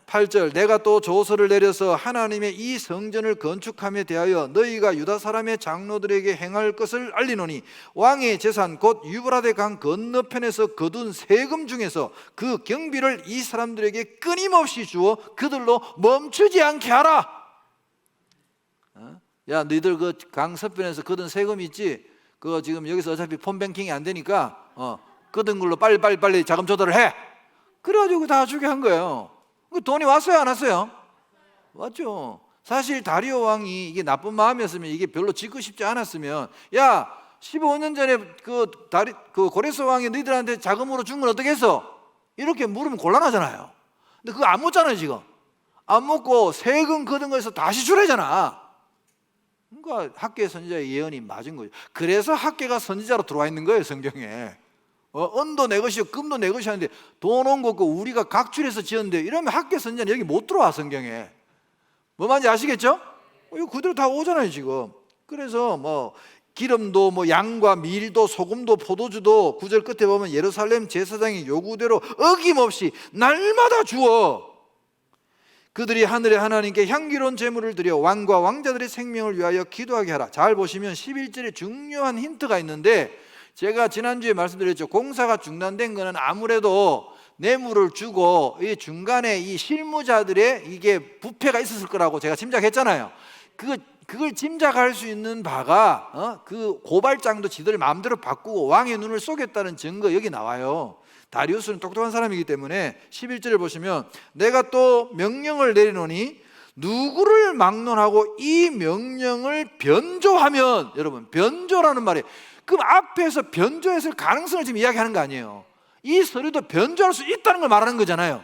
8절 내가 또 조서를 내려서 하나님의 이 성전을 건축함에 대하여 너희가 유다 사람의 장로들에게 행할 것을 알리노니 왕의 재산 곧 유브라데 강 건너편에서 거둔 세금 중에서 그 경비를 이 사람들에게 끊임없이 주어 그들로 멈추지 않게 하라. 야, 너희들 그 강서편에서 거둔 세금 있지? 그거 지금 여기서 어차피 폰뱅킹이 안 되니까 거둔 걸로 빨리 자금 조달을 해. 그래가지고 다 주게 한 거예요. 돈이 왔어요, 안 왔어요? 왔죠. 사실 다리오 왕이 이게 나쁜 마음이었으면, 이게 별로 짓고 싶지 않았으면, 야, 15년 전에 그 고레스 왕이 너희들한테 자금으로 준 건 어떻게 했어? 이렇게 물으면 곤란하잖아요. 근데 그거 안 묻잖아요. 지금 안 묻고 세금 거둔 거에서 다시 주래잖아. 그러니까 학개 선지자의 예언이 맞은 거죠. 그래서 학개가 선지자로 들어와 있는 거예요, 성경에. 은도 내 것이요 금도 내 것이 하는데 돈 온 거고 우리가 각출해서 지었는데, 이러면 학개 선지자는 여기 못 들어와. 성경에 뭐 말인지 아시겠죠? 이거 그대로 다 오잖아요 지금. 그래서 뭐 기름도 뭐 양과 밀도 소금도 포도주도 9절 끝에 보면 예루살렘 제사장의 요구대로 어김없이 날마다 주어 그들이 하늘의 하나님께 향기로운 제물을 드려 왕과 왕자들의 생명을 위하여 기도하게 하라. 잘 보시면 11절에 중요한 힌트가 있는데, 제가 지난주에 말씀드렸죠. 공사가 중단된 거는 아무래도 뇌물을 주고 이 중간에 이 실무자들의 이게 부패가 있었을 거라고 제가 짐작했잖아요. 그걸 짐작할 수 있는 바가 그 고발장도 지들 마음대로 바꾸고 왕의 눈을 쏘겠다는 증거 여기 나와요. 다리우스는 똑똑한 사람이기 때문에 11절을 보시면 내가 또 명령을 내리노니 누구를 막론하고 이 명령을 변조하면, 여러분 변조라는 말이 그럼 앞에서 변조했을 가능성을 지금 이야기하는 거 아니에요. 이 서류도 변조할 수 있다는 걸 말하는 거잖아요.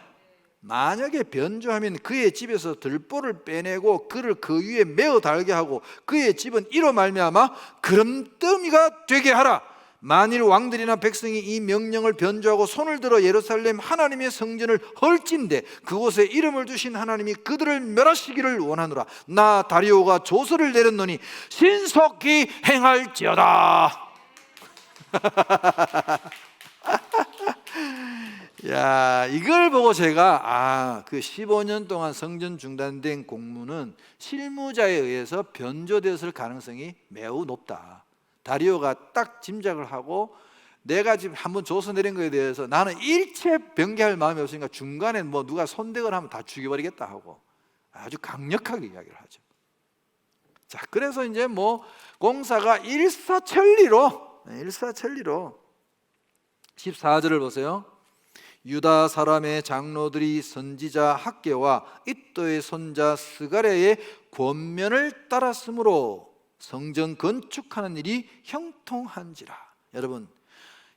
만약에 변조하면 그의 집에서 들보를 빼내고 그를 그 위에 메어 달게 하고 그의 집은 이로 말미암아 그름더미가 되게 하라. 만일 왕들이나 백성이 이 명령을 변조하고 손을 들어 예루살렘 하나님의 성전을 헐진대 그곳에 이름을 두신 하나님이 그들을 멸하시기를 원하노라. 나 다리오가 조서를 내렸노니 신속히 행할지어다. 야, 이걸 보고 제가 그 15년 동안 성전 중단된 공문은 실무자에 의해서 변조되었을 가능성이 매우 높다. 다리오가 딱 짐작을 하고, 내가 지금 한번 조서 내린 거에 대해서 나는 일체 변개할 마음이 없으니까 중간에 뭐 누가 손대거나 하면 다 죽여버리겠다 하고, 아주 강력하게 이야기를 하죠. 자, 그래서 이제 뭐 공사가 일사천리로 14절을 보세요. 유다 사람의 장로들이 선지자 학개와 iddo의 손자 스가랴의 권면을 따랐으므로 성전 건축하는 일이 형통한지라. 여러분,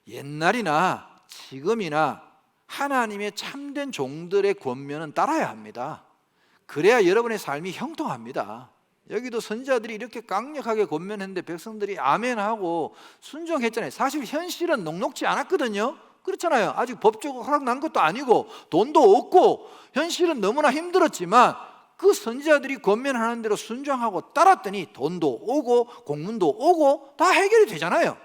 옛날이나 지금이나 하나님의 참된 종들의 권면은 따라야 합니다. 그래야 여러분의 삶이 형통합니다. 여기도 선지자들이 이렇게 강력하게 권면했는데 백성들이 아멘하고 순종했잖아요. 사실 현실은 녹록지 않았거든요. 그렇잖아요. 아직 법적으로 허락난 것도 아니고 돈도 없고 현실은 너무나 힘들었지만 그 선지자들이 권면하는 대로 순종하고 따랐더니 돈도 오고 공문도 오고 다 해결이 되잖아요.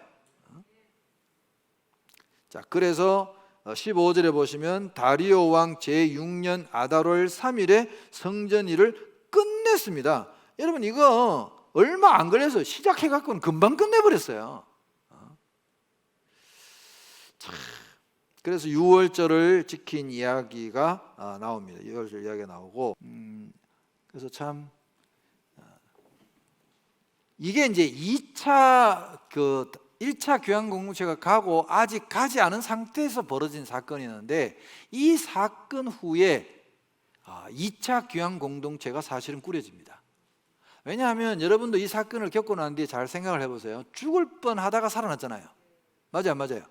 자, 그래서 15절에 보시면 다리오 왕 제6년 아달월 3일에 성전 일을 끝냈습니다. 여러분, 이거 얼마 안 걸려서 시작해갖고는 금방 끝내버렸어요. 참, 그래서 6월절을 지킨 이야기가 나옵니다. 6월절 이야기가 나오고, 그래서 참 이게 이제 1차 교황공동체가 가고 아직 가지 않은 상태에서 벌어진 사건이었는데, 이 사건 후에 2차 교황공동체가 사실은 꾸려집니다. 왜냐하면 여러분도 이 사건을 겪고 난 뒤에 잘 생각을 해보세요. 죽을 뻔하다가 살아났잖아요. 맞아요, 맞아요.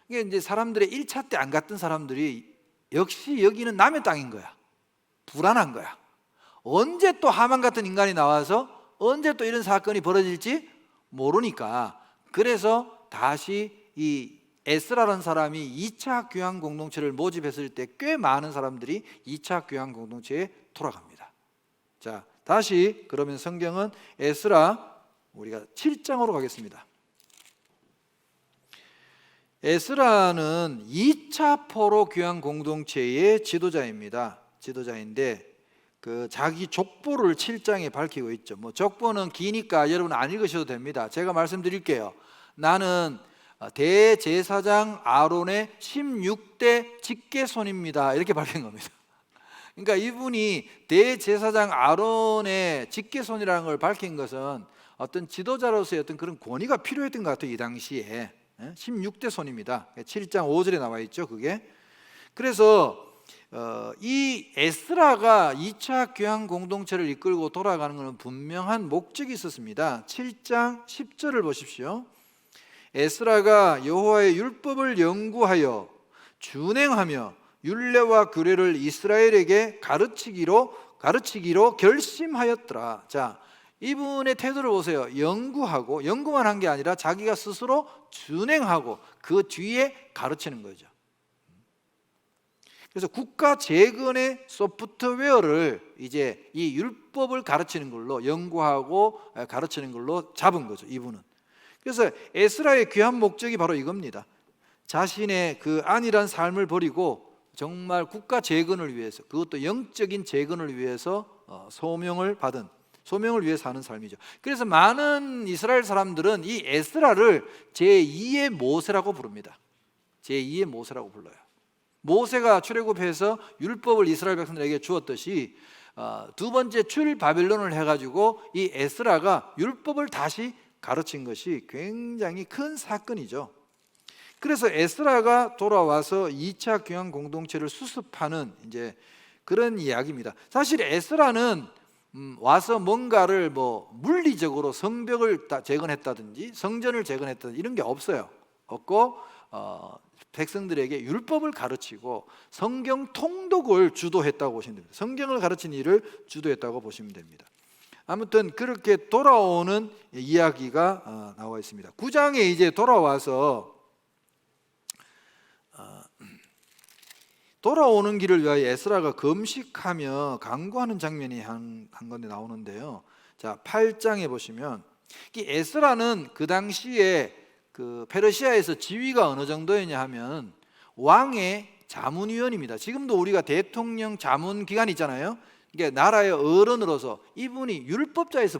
이게 이제 사람들의 1차 때 안 갔던 사람들이 역시 여기는 남의 땅인 거야. 불안한 거야. 언제 또 하만 같은 인간이 나와서 언제 또 이런 사건이 벌어질지 모르니까, 그래서 다시 이 에스라라는 사람이 2차 교황 공동체를 모집했을 때 꽤 많은 사람들이 2차 교황 공동체에 돌아갑니다. 자, 다시 그러면 성경은 에스라, 우리가 7장으로 가겠습니다. 에스라는 2차 포로 교황 공동체의 지도자인데 그 자기 족보를 7장에 밝히고 있죠. 뭐 족보는 기니까 여러분 안 읽으셔도 됩니다. 제가 말씀드릴게요. 나는 대제사장 아론의 16대 직계손입니다. 이렇게 밝힌 겁니다. 그러니까 이분이 대제사장 아론의 직계손이라는 걸 밝힌 것은 어떤 지도자로서의 어떤 그런 권위가 필요했던 것 같아요. 이 당시에 16대 손입니다. 7장 5절에 나와 있죠. 그게. 그래서 이 에스라가 2차 교황 공동체를 이끌고 돌아가는 것은 분명한 목적이 있었습니다. 7장 10절을 보십시오. 에스라가 여호와의 율법을 연구하여 준행하며 율례와 규례를 이스라엘에게 가르치기로 결심하였더라. 자, 이분의 태도를 보세요. 연구만 한 게 아니라 자기가 스스로 준행하고 그 뒤에 가르치는 거죠. 그래서 국가 재건의 소프트웨어를 이제 이 율법을 가르치는 걸로, 연구하고 가르치는 걸로 잡은 거죠, 이분은. 그래서 에스라의 귀한 목적이 바로 이겁니다. 자신의 그 안일한 삶을 버리고 정말 국가 재건을 위해서, 그것도 영적인 재건을 위해서 소명을 위해서 하는 삶이죠. 그래서 많은 이스라엘 사람들은 이 에스라를 제2의 모세라고 부릅니다. 제2의 모세라고 불러요. 모세가 출애굽해서 율법을 이스라엘 백성들에게 주었듯이 두 번째 출 바빌론을 해가지고 이 에스라가 율법을 다시 가르친 것이 굉장히 큰 사건이죠. 그래서 에스라가 돌아와서 2차 교황 공동체를 수습하는 이제 그런 이야기입니다. 사실 에스라는 와서 뭔가를 뭐 물리적으로 성벽을 재건했다든지 성전을 재건했다든지 이런 게 없고 백성들에게 율법을 가르치고 성경 통독을 주도했다고 보시면 됩니다. 성경을 가르치는 일을 주도했다고 보시면 됩니다. 아무튼 그렇게 돌아오는 이야기가 나와 있습니다. 9장에 이제 돌아와서 돌아오는 길을 위하여 에스라가 금식하며 간구하는 장면이 한 건데 나오는데요. 자, 8장에 보시면 이 에스라는 그 당시에 그 페르시아에서 지위가 어느 정도였냐 하면 왕의 자문위원입니다. 지금도 우리가 대통령 자문기관 있잖아요. 이게 나라의 어른으로서 이분이 율법자에서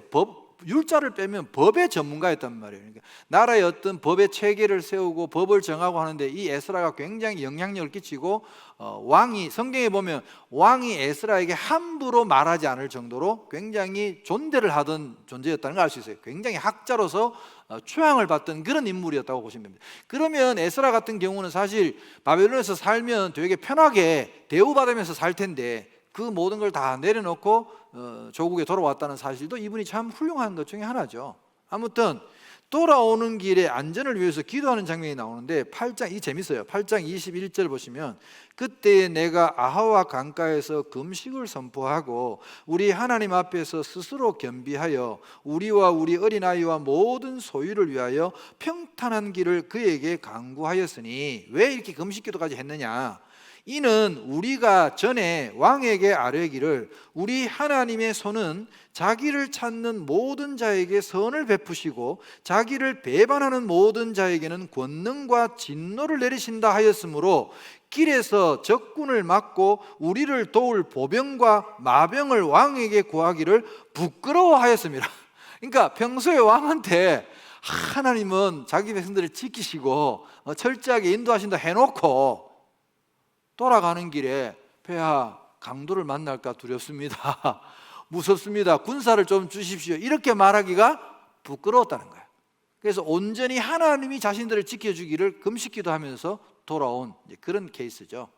율자를 빼면 법의 전문가였단 말이에요. 그러니까 나라의 어떤 법의 체계를 세우고 법을 정하고 하는데 이 에스라가 굉장히 영향력을 끼치고 왕이, 성경에 보면 왕이 에스라에게 함부로 말하지 않을 정도로 굉장히 존대를 하던 존재였다는 걸 알 수 있어요. 굉장히 학자로서 추앙을 받던 그런 인물이었다고 보시면 됩니다. 그러면 에스라 같은 경우는 사실 바벨론에서 살면 되게 편하게 대우받으면서 살 텐데 그 모든 걸 다 내려놓고 조국에 돌아왔다는 사실도 이분이 참 훌륭한 것 중에 하나죠. 아무튼 돌아오는 길에 안전을 위해서 기도하는 장면이 나오는데 8장, 이 재밌어요. 8장 21절 보시면 그때 내가 아하와 강가에서 금식을 선포하고 우리 하나님 앞에서 스스로 겸비하여 우리와 우리 어린아이와 모든 소유를 위하여 평탄한 길을 그에게 강구하였으니, 왜 이렇게 금식 기도까지 했느냐? 이는 우리가 전에 왕에게 아뢰기를 우리 하나님의 손은 자기를 찾는 모든 자에게 선을 베푸시고 자기를 배반하는 모든 자에게는 권능과 진노를 내리신다 하였으므로 길에서 적군을 막고 우리를 도울 보병과 마병을 왕에게 구하기를 부끄러워하였습니다. 그러니까 평소에 왕한테 하나님은 자기 백성들을 지키시고 철저하게 인도하신다 해놓고 돌아가는 길에 폐하 강도를 만날까 두렵습니다. 무섭습니다. 군사를 좀 주십시오. 이렇게 말하기가 부끄러웠다는 거예요. 그래서 온전히 하나님이 자신들을 지켜주기를 금식기도 하면서 돌아온 그런 케이스죠.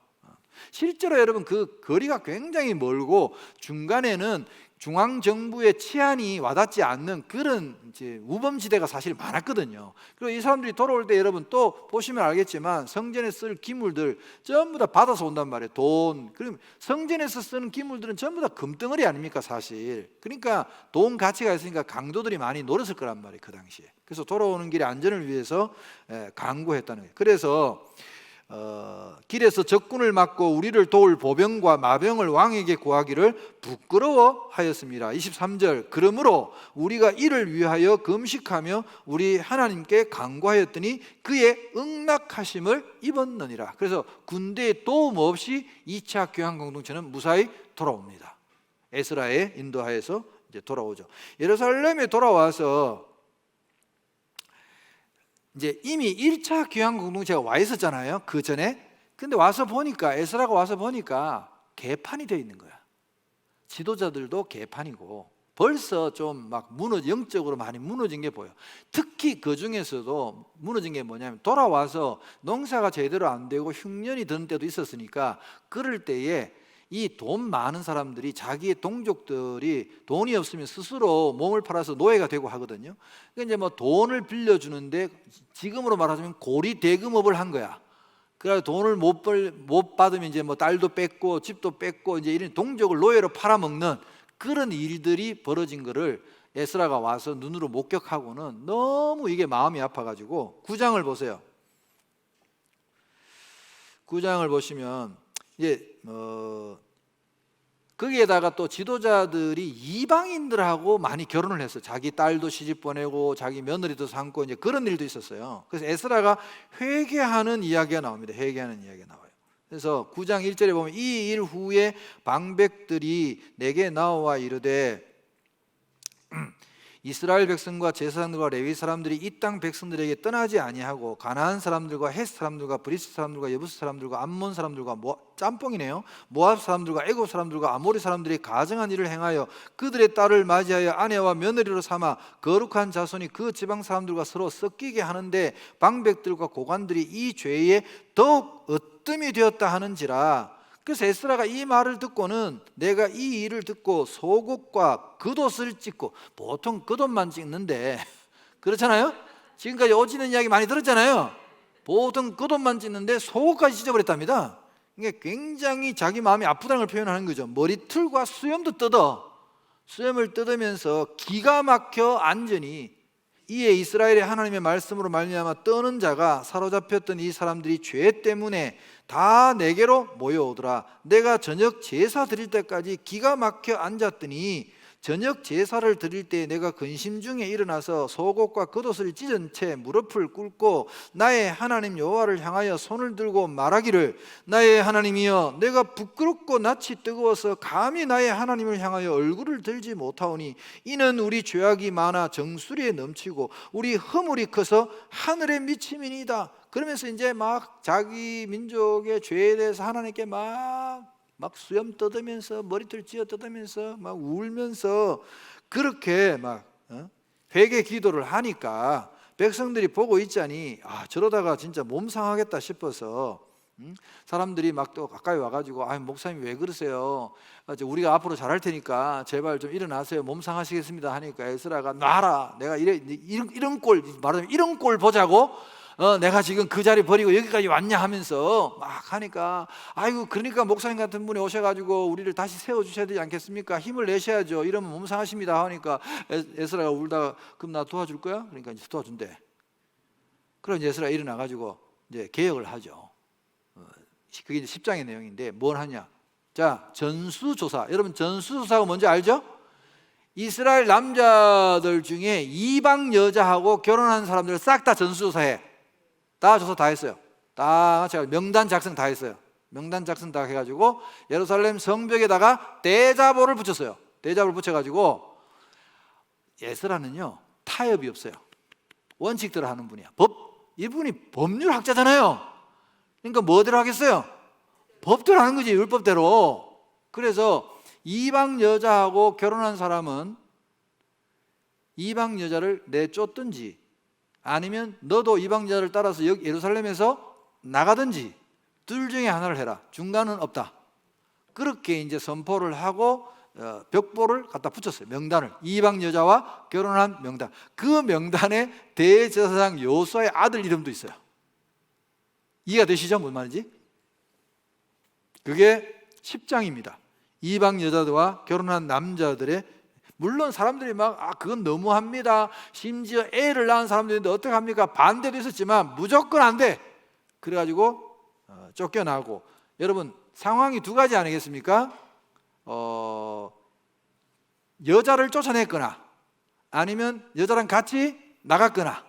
실제로 여러분 그 거리가 굉장히 멀고 중간에는 중앙정부의 치안이 와닿지 않는 그런 이제 우범지대가 사실 많았거든요. 그리고 이 사람들이 돌아올 때 여러분 또 보시면 알겠지만 성전에 쓸 기물들 전부 다 받아서 온단 말이에요. 돈. 그럼 성전에서 쓰는 기물들은 전부 다 금덩어리 아닙니까 사실. 그러니까 돈 가치가 있으니까 강도들이 많이 노렸을 거란 말이에요 그 당시에. 그래서 돌아오는 길의 안전을 위해서 강구했다는 거예요. 그래서 길에서 적군을 막고 우리를 도울 보병과 마병을 왕에게 구하기를 부끄러워하였습니다. 23절 그러므로 우리가 이를 위하여 금식하며 우리 하나님께 간구하였더니 그의 응낙하심을 입었느니라. 그래서 군대의 도움 없이 2차 교환 공동체는 무사히 돌아옵니다. 에스라의 인도하에서 이제 돌아오죠. 예루살렘에 돌아와서 이제 이미 1차 귀환 공동체가 와 있었잖아요 그 전에. 근데 와서 보니까 에스라가 와서 보니까 개판이 되어 있는 거야. 지도자들도 개판이고 벌써 좀 막 영적으로 많이 무너진 게 보여. 특히 그 중에서도 무너진 게 뭐냐면 돌아와서 농사가 제대로 안 되고 흉년이 드는 때도 있었으니까 그럴 때에 이 돈 많은 사람들이 자기의 동족들이 돈이 없으면 스스로 몸을 팔아서 노예가 되고 하거든요. 그러니까 이제 뭐 돈을 빌려주는데 지금으로 말하자면 고리 대금업을 한 거야. 그래서 돈을 못 받으면 이제 뭐 딸도 뺏고 집도 뺏고 이제 이런 동족을 노예로 팔아먹는 그런 일들이 벌어진 거를 에스라가 와서 눈으로 목격하고는 너무 이게 마음이 아파가지고 9장을 보세요. 9장을 보시면 이제 거기에다가 또 지도자들이 이방인들하고 많이 결혼을 했어요. 자기 딸도 시집 보내고 자기 며느리도 삼고 이제 그런 일도 있었어요. 그래서 에스라가 회개하는 이야기가 나옵니다. 회개하는 이야기가 나와요. 그래서 9장 1절에 보면 이 일 후에 방백들이 내게 나와 이르되 이스라엘 백성과 제사장들과 레위 사람들이 이 땅 백성들에게 떠나지 아니하고 가나안 사람들과 헷 사람들과 브리스 사람들과 여부스 사람들과 암몬 사람들과 짬뽕이네요. 모압 사람들과 애굽 사람들과 아모리 사람들이 가증한 일을 행하여 그들의 딸을 맞이하여 아내와 며느리로 삼아 거룩한 자손이 그 지방 사람들과 서로 섞이게 하는데 방백들과 고관들이 이 죄에 더욱 으뜸이 되었다 하는지라. 그래서 에스라가 이 말을 듣고는 내가 이 일을 듣고 속옷과 겉옷을 찢고, 보통 겉옷만 찢는데 그렇잖아요. 지금까지 오지는 이야기 많이 들었잖아요. 보통 겉옷만 찢는데 속옷까지 찢어버렸답니다. 이게 굉장히 자기 마음이 아프다는 걸 표현하는 거죠. 머리털과 수염도 뜯어. 수염을 뜯으면서 기가 막혀 안전히 이에 이스라엘의 하나님의 말씀으로 말미암아 떠는 자가 사로잡혔던 이 사람들이 죄 때문에 다 내게로 모여오더라. 내가 저녁 제사 드릴 때까지 기가 막혀 앉았더니 저녁 제사를 드릴 때 내가 근심 중에 일어나서 속옷과 겉옷을 찢은 채 무릎을 꿇고 나의 하나님 여호와를 향하여 손을 들고 말하기를 나의 하나님이여 내가 부끄럽고 낯이 뜨거워서 감히 나의 하나님을 향하여 얼굴을 들지 못하오니 이는 우리 죄악이 많아 정수리에 넘치고 우리 허물이 커서 하늘에 미침이니이다. 그러면서 이제 막 자기 민족의 죄에 대해서 하나님께 막 수염 뜯으면서 머리털 쥐어 뜯으면서 막 울면서 그렇게 막 회개 기도를 하니까 백성들이 보고 있자니 저러다가 진짜 몸 상하겠다 싶어서 사람들이 막 또 가까이 와가지고 목사님 왜 그러세요? 우리가 앞으로 잘할 테니까 제발 좀 일어나세요. 몸 상하시겠습니다 하니까 에스라가 놔라. 내가 이런 꼴 말하자면 이런 꼴 보자고 내가 지금 그 자리 버리고 여기까지 왔냐 하면서 막 하니까 아이고 그러니까 목사님 같은 분이 오셔가지고 우리를 다시 세워주셔야 되지 않겠습니까? 힘을 내셔야죠. 이러면 몸 상하십니다 하니까 에스라가 울다가 그럼 나 도와줄 거야? 그러니까 이제 도와준대. 그럼 이제 에스라가 일어나가지고 이제 개혁을 하죠. 그게 이제 10장의 내용인데 뭘 하냐? 자, 전수조사. 여러분 전수조사가 뭔지 알죠? 이스라엘 남자들 중에 이방 여자하고 결혼한 사람들을 싹 다 전수조사해. 다 조사 다 했어요. 다 제가 명단 작성 다 했어요. 명단 작성 다 해가지고 예루살렘 성벽에다가 대자보를 붙였어요. 대자보를 붙여가지고 에스라는요 타협이 없어요. 원칙대로 하는 분이야. 이분이 법률학자잖아요. 그러니까 뭐대로 하겠어요? 법대로 하는 거지, 율법대로. 그래서 이방 여자하고 결혼한 사람은 이방 여자를 내쫓든지 아니면 너도 이방 여자를 따라서 예루살렘에서 나가든지 둘 중에 하나를 해라. 중간은 없다. 그렇게 이제 선포를 하고 벽보를 갖다 붙였어요. 명단을. 이방 여자와 결혼한 명단. 그 명단에 대제사장 요수아의 아들 이름도 있어요. 이해가 되시죠? 뭔 말인지? 그게 10장입니다. 이방 여자들과 결혼한 남자들의, 물론 사람들이 막 그건 너무합니다. 심지어 애를 낳은 사람들인데 어떡합니까? 반대도 있었지만 무조건 안 돼. 그래가지고 쫓겨나고. 여러분 상황이 두 가지 아니겠습니까? 여자를 쫓아냈거나 아니면 여자랑 같이 나갔거나.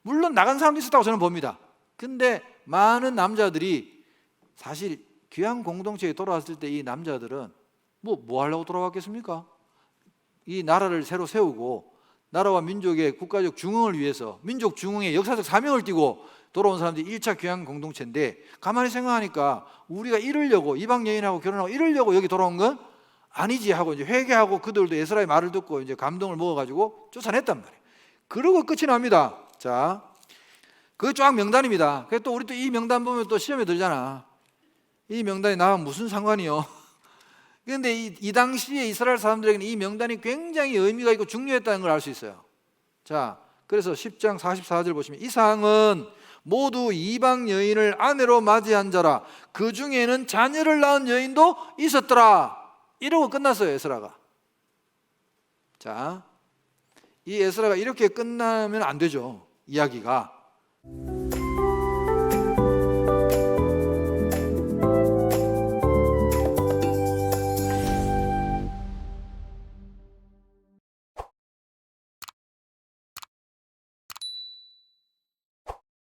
물론 나간 사람도 있었다고 저는 봅니다. 근데 많은 남자들이 사실 귀한 공동체에 돌아왔을 때 이 남자들은 뭐 하려고 돌아왔겠습니까? 이 나라를 새로 세우고 나라와 민족의 국가적 중흥을 위해서 민족 중흥의 역사적 사명을 띠고 돌아온 사람들이 1차 귀한 공동체인데 가만히 생각하니까 우리가 이러려고 이방 여인하고 결혼하고 이러려고 여기 돌아온 건 아니지 하고 이제 회개하고 그들도 에스라의 말을 듣고 이제 감동을 먹어가지고 쫓아냈단 말이에요. 그러고 끝이 납니다. 자, 그게 쫙 명단입니다. 그래서 또 우리 또 이 명단 보면 또 시험에 들잖아. 이 명단이 나와 무슨 상관이요? 그런데 이 당시에 이스라엘 사람들에게는 이 명단이 굉장히 의미가 있고 중요했다는 걸 알 수 있어요. 자, 그래서 10장 44절 보시면 이 사항은 모두 이방 여인을 아내로 맞이한 자라 그 중에는 자녀를 낳은 여인도 있었더라. 이러고 끝났어요, 에스라가. 자, 이 에스라가 이렇게 끝나면 안 되죠, 이야기가.